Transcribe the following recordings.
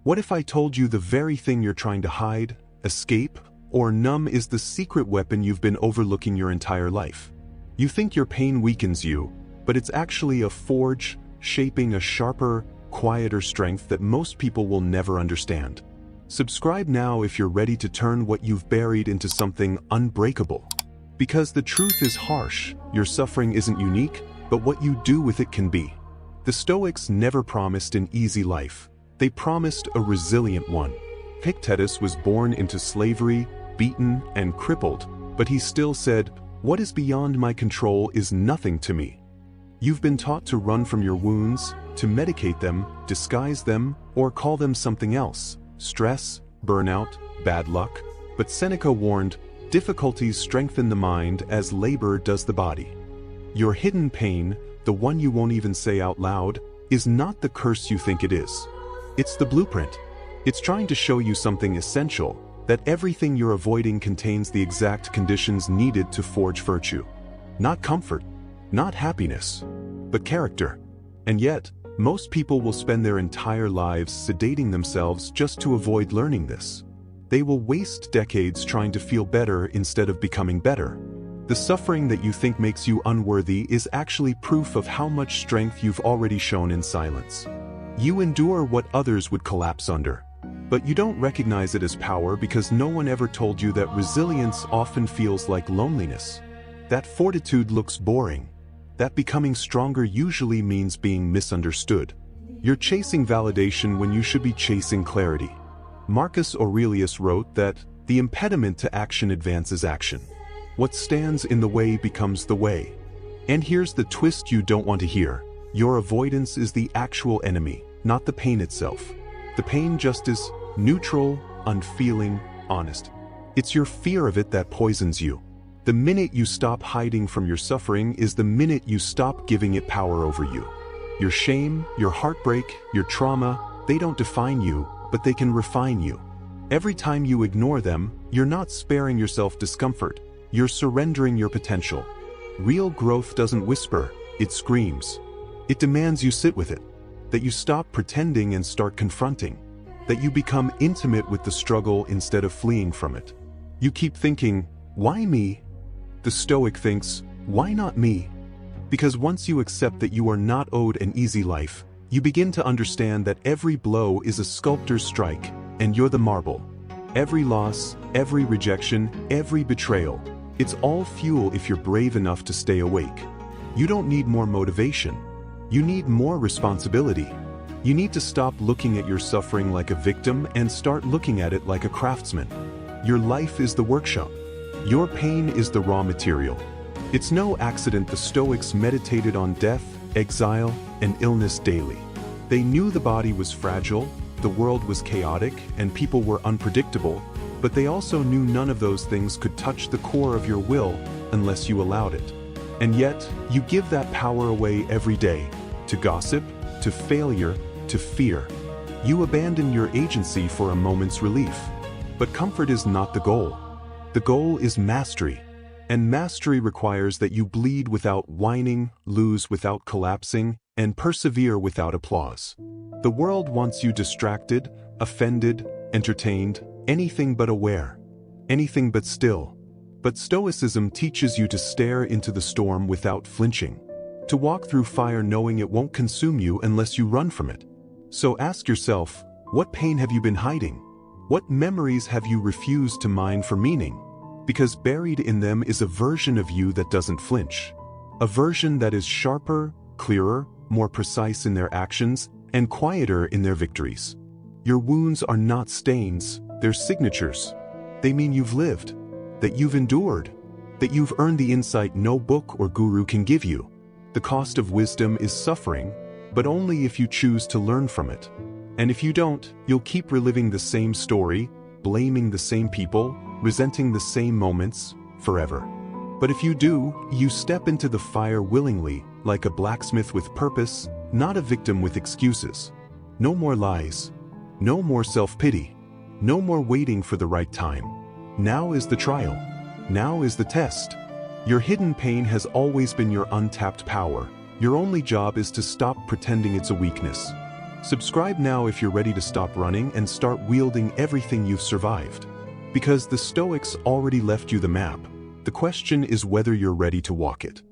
What if I told you the very thing you're trying to hide, escape, or numb is the secret weapon you've been overlooking your entire life? You think your pain weakens you, but it's actually a forge, shaping a sharper, quieter strength that most people will never understand. Subscribe now if you're ready to turn what you've buried into something unbreakable. Because the truth is harsh, your suffering isn't unique, but what you do with it can be. The Stoics never promised an easy life. They promised a resilient one. Epictetus was born into slavery, beaten, and crippled, but he still said, "What is beyond my control is nothing to me." You've been taught to run from your wounds, to medicate them, disguise them, or call them something else: stress, burnout, bad luck. But Seneca warned, difficulties strengthen the mind as labor does the body. Your hidden pain, the one you won't even say out loud, is not the curse you think it is. It's the blueprint. It's trying to show you something essential, that everything you're avoiding contains the exact conditions needed to forge virtue. Not comfort, not happiness, but character. And yet, most people will spend their entire lives sedating themselves just to avoid learning this. They will waste decades trying to feel better instead of becoming better. The suffering that you think makes you unworthy is actually proof of how much strength you've already shown in silence. You endure what others would collapse under. But you don't recognize it as power because no one ever told you that resilience often feels like loneliness. That fortitude looks boring. That becoming stronger usually means being misunderstood. You're chasing validation when you should be chasing clarity. Marcus Aurelius wrote that the impediment to action advances action. What stands in the way becomes the way. And here's the twist you don't want to hear. Your avoidance is the actual enemy, not the pain itself. The pain just is neutral, unfeeling, honest. It's your fear of it that poisons you. The minute you stop hiding from your suffering is the minute you stop giving it power over you. Your shame, your heartbreak, your trauma, they don't define you, but they can refine you. Every time you ignore them, you're not sparing yourself discomfort, you're surrendering your potential. Real growth doesn't whisper, it screams. It demands you sit with it, that you stop pretending and start confronting, that you become intimate with the struggle instead of fleeing from it. You keep thinking, why me? The Stoic thinks, why not me? Because once you accept that you are not owed an easy life, you begin to understand that every blow is a sculptor's strike, and you're the marble. Every loss, every rejection, every betrayal, it's all fuel if you're brave enough to stay awake. You don't need more motivation. You need more responsibility. You need to stop looking at your suffering like a victim and start looking at it like a craftsman. Your life is the workshop. Your pain is the raw material. It's no accident the Stoics meditated on death, exile, and illness daily. They knew the body was fragile, the world was chaotic, and people were unpredictable, but they also knew none of those things could touch the core of your will unless you allowed it. And yet, you give that power away every day, to gossip, to failure, to fear. You abandon your agency for a moment's relief. But comfort is not the goal. The goal is mastery. And mastery requires that you bleed without whining, lose without collapsing, and persevere without applause. The world wants you distracted, offended, entertained, anything but aware, anything but still. But Stoicism teaches you to stare into the storm without flinching, to walk through fire knowing it won't consume you unless you run from it. So ask yourself, what pain have you been hiding? What memories have you refused to mine for meaning? Because buried in them is a version of you that doesn't flinch. A version that is sharper, clearer, more precise in their actions, and quieter in their victories. Your wounds are not stains, they're signatures. They mean you've lived, that you've endured, that you've earned the insight no book or guru can give you. The cost of wisdom is suffering, but only if you choose to learn from it. And if you don't, you'll keep reliving the same story, blaming the same people, resenting the same moments, forever. But if you do, you step into the fire willingly, like a blacksmith with purpose, not a victim with excuses. No more lies. No more self-pity. No more waiting for the right time. Now is the trial. Now is the test. Your hidden pain has always been your untapped power. Your only job is to stop pretending it's a weakness. Subscribe now if you're ready to stop running and start wielding everything you've survived. Because the Stoics already left you the map. The question is whether you're ready to walk it.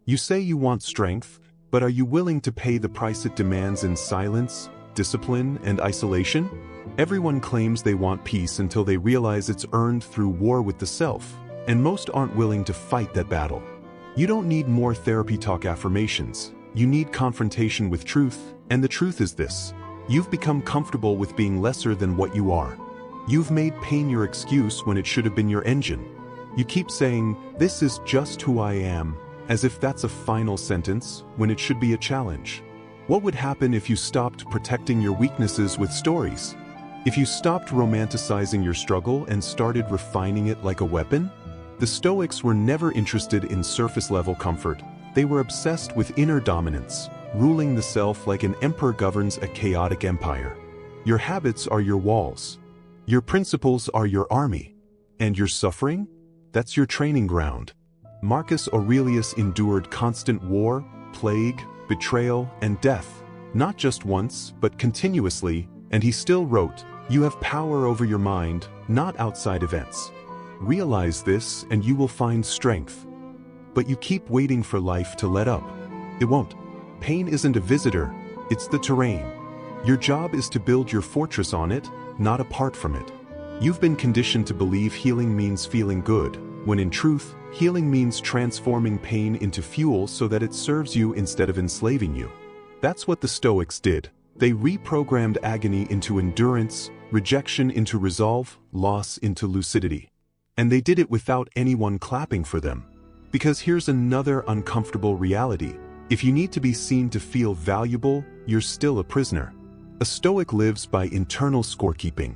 You say you want strength, but are you willing to pay the price it demands in silence, discipline, and isolation? Everyone claims they want peace until they realize it's earned through war with the self, and most aren't willing to fight that battle. You don't need more therapy talk affirmations. You need confrontation with truth, and the truth is this. You've become comfortable with being lesser than what you are. You've made pain your excuse when it should have been your engine. You keep saying, "This is just who I am," as if that's a final sentence, when it should be a challenge. What would happen if you stopped protecting your weaknesses with stories? If you stopped romanticizing your struggle and started refining it like a weapon? The Stoics were never interested in surface-level comfort. They were obsessed with inner dominance, ruling the self like an emperor governs a chaotic empire. Your habits are your walls. Your principles are your army. And your suffering? That's your training ground. Marcus Aurelius endured constant war, plague, betrayal, and death, not just once, but continuously, and he still wrote, "You have power over your mind, not outside events. Realize this and you will find strength." But you keep waiting for life to let up. It won't. Pain isn't a visitor, it's the terrain. Your job is to build your fortress on it, not apart from it. You've been conditioned to believe healing means feeling good, when in truth, healing means transforming pain into fuel so that it serves you instead of enslaving you. That's what the Stoics did. They reprogrammed agony into endurance, rejection into resolve, loss into lucidity. And they did it without anyone clapping for them. Because here's another uncomfortable reality. If you need to be seen to feel valuable, you're still a prisoner. A Stoic lives by internal scorekeeping.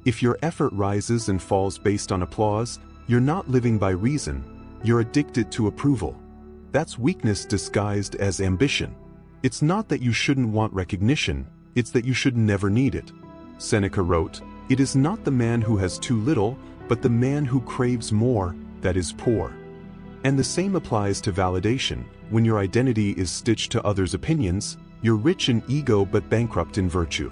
If your effort rises and falls based on applause, you're not living by reason, you're addicted to approval. That's weakness disguised as ambition. It's not that you shouldn't want recognition, it's that you should never need it. Seneca wrote, "It is not the man who has too little, but the man who craves more, that is poor." And the same applies to validation. When your identity is stitched to others' opinions, you're rich in ego but bankrupt in virtue.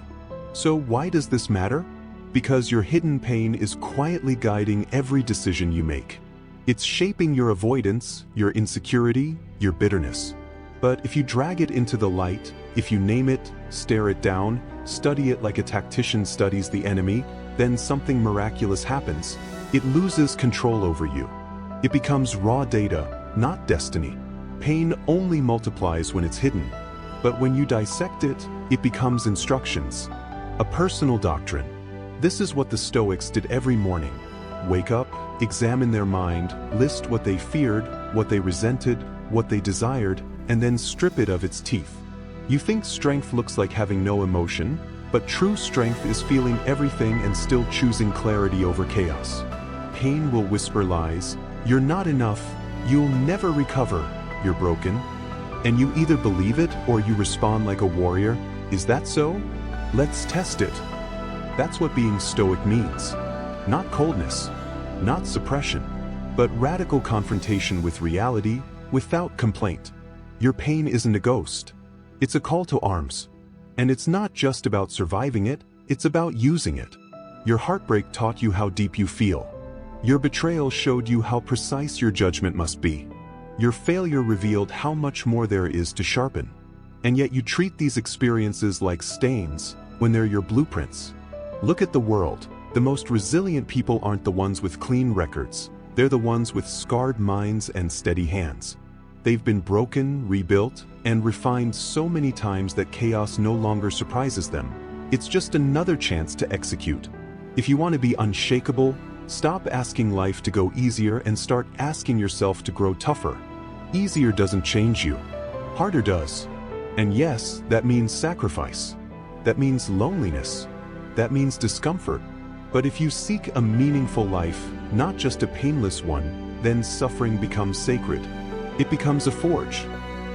So why does this matter? Because your hidden pain is quietly guiding every decision you make. It's shaping your avoidance, your insecurity, your bitterness. But if you drag it into the light, if you name it, stare it down, study it like a tactician studies the enemy, then something miraculous happens. It loses control over you. It becomes raw data, not destiny. Pain only multiplies when it's hidden. But when you dissect it, it becomes instructions. A personal doctrine. This is what the Stoics did every morning. Wake up, examine their mind, list what they feared, what they resented, what they desired, and then strip it of its teeth. You think strength looks like having no emotion, but true strength is feeling everything and still choosing clarity over chaos. Pain will whisper lies. You're not enough, you'll never recover, you're broken. And you either believe it or you respond like a warrior. Is that so? Let's test it. That's what being Stoic means. Not coldness, not suppression, but radical confrontation with reality without complaint. Your pain isn't a ghost. It's a call to arms. And it's not just about surviving it, it's about using it. Your heartbreak taught you how deep you feel. Your betrayal showed you how precise your judgment must be. Your failure revealed how much more there is to sharpen. And yet you treat these experiences like stains when they're your blueprints. Look at the world. The most resilient people aren't the ones with clean records. They're the ones with scarred minds and steady hands. They've been broken, rebuilt, and refined so many times that chaos no longer surprises them. It's just another chance to execute. If you want to be unshakable, stop asking life to go easier and start asking yourself to grow tougher. Easier doesn't change you. Harder does. And yes, that means sacrifice. That means loneliness. That means discomfort. But if you seek a meaningful life, not just a painless one, then suffering becomes sacred. It becomes a forge.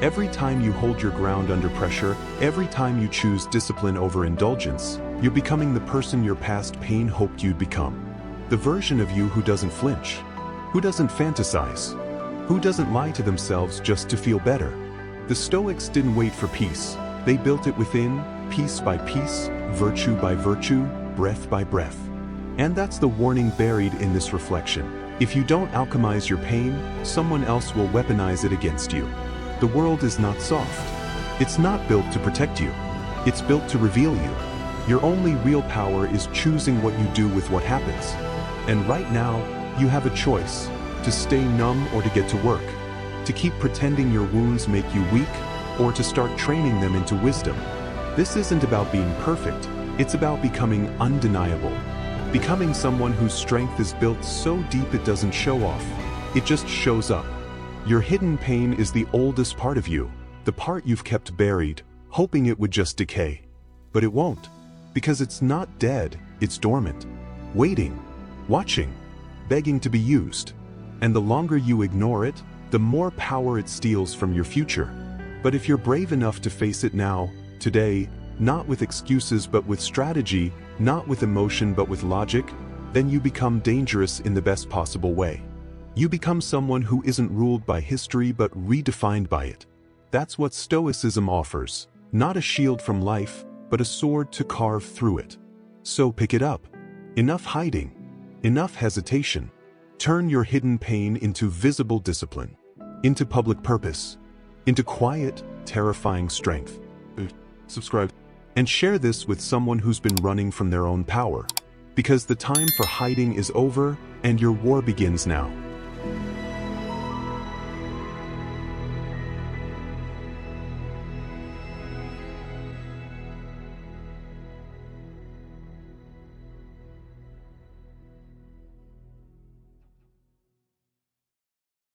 Every time you hold your ground under pressure, every time you choose discipline over indulgence, you're becoming the person your past pain hoped you'd become. The version of you who doesn't flinch, who doesn't fantasize, who doesn't lie to themselves just to feel better. The Stoics didn't wait for peace. They built it within, piece by piece, virtue by virtue, breath by breath. And that's the warning buried in this reflection. If you don't alchemize your pain, someone else will weaponize it against you. The world is not soft. It's not built to protect you. It's built to reveal you. Your only real power is choosing what you do with what happens. And right now, you have a choice: to stay numb or to get to work, to keep pretending your wounds make you weak, or to start training them into wisdom. This isn't about being perfect, it's about becoming undeniable. Becoming someone whose strength is built so deep it doesn't show off, it just shows up. Your hidden pain is the oldest part of you, the part you've kept buried, hoping it would just decay. But it won't, because it's not dead, it's dormant, waiting, watching, begging to be used. And the longer you ignore it, the more power it steals from your future. But if you're brave enough to face it now, today, not with excuses but with strategy, not with emotion but with logic, then you become dangerous in the best possible way. You become someone who isn't ruled by history but redefined by it. That's what Stoicism offers, not a shield from life, but a sword to carve through it. So pick it up. Enough hiding. Enough hesitation. Turn your hidden pain into visible discipline, into public purpose, into quiet, terrifying strength. Subscribe. And share this with someone who's been running from their own power. Because the time for hiding is over, and your war begins now.